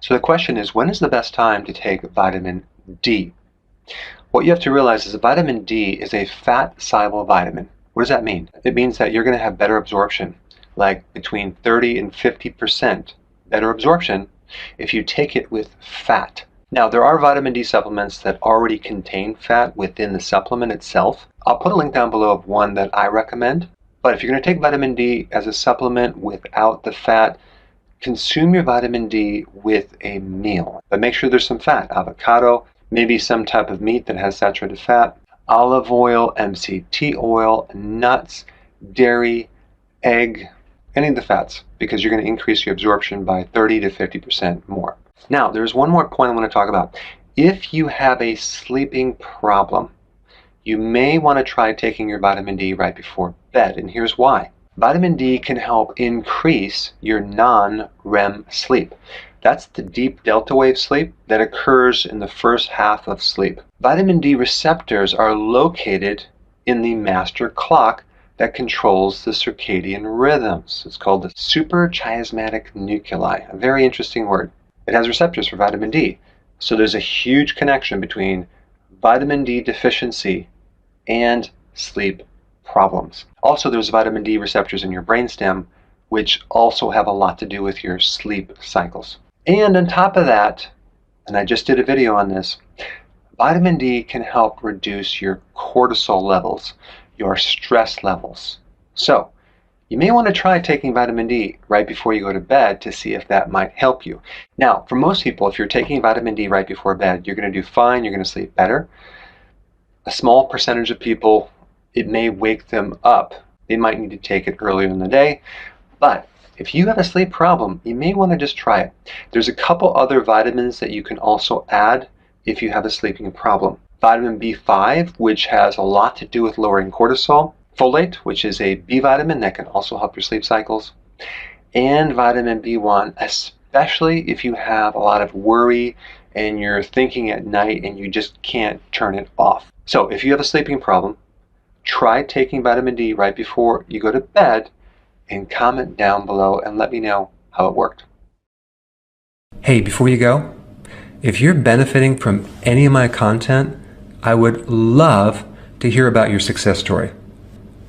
So the question is, when is the best time to take vitamin D? What you have to realize is that vitamin D is a fat-soluble vitamin. What does that mean? It means that you're going to have better absorption, like between 30 and 50% better absorption if you take it with fat. Now, there are vitamin D supplements that already contain fat within the supplement itself. I'll put a link down below of one that I recommend. But if you're going to take vitamin D as a supplement without the fat, consume your vitamin D with a meal. But make sure there's some fat, avocado, maybe some type of meat that has saturated fat, olive oil, MCT oil, nuts, dairy, egg, any of the fats, because you're going to increase your absorption by 30 to 50% more. Now, there's one more point I want to talk about. If you have a sleeping problem, you may want to try taking your vitamin D right before bed, and here's why. Vitamin D can help increase your non-REM sleep. That's the deep delta wave sleep that occurs in the first half of sleep. Vitamin D receptors are located in the master clock that controls the circadian rhythms. It's called the suprachiasmatic nuclei, a very interesting word. It has receptors for vitamin D. So there's a huge connection between vitamin D deficiency and sleep problems. Also, there's vitamin D receptors in your brainstem, which also have a lot to do with your sleep cycles. And on top of that, and I just did a video on this, vitamin D can help reduce your cortisol levels, your stress levels. So, you may want to try taking vitamin D right before you go to bed to see if that might help you. Now, for most people, if you're taking vitamin D right before bed, you're going to do fine, you're going to sleep better. A small percentage of people, it may wake them up. They might need to take it earlier in the day. But if you have a sleep problem, you may want to just try it. There's a couple other vitamins that you can also add if you have a sleeping problem. Vitamin B5, which has a lot to do with lowering cortisol. Folate, which is a B vitamin that can also help your sleep cycles. And vitamin B1, especially if you have a lot of worry and you're thinking at night and you just can't turn it off. So if you have a sleeping problem, try taking vitamin D right before you go to bed and comment down below and let me know how it worked. Hey, before you go, if you're benefiting from any of my content, I would love to hear about your success story.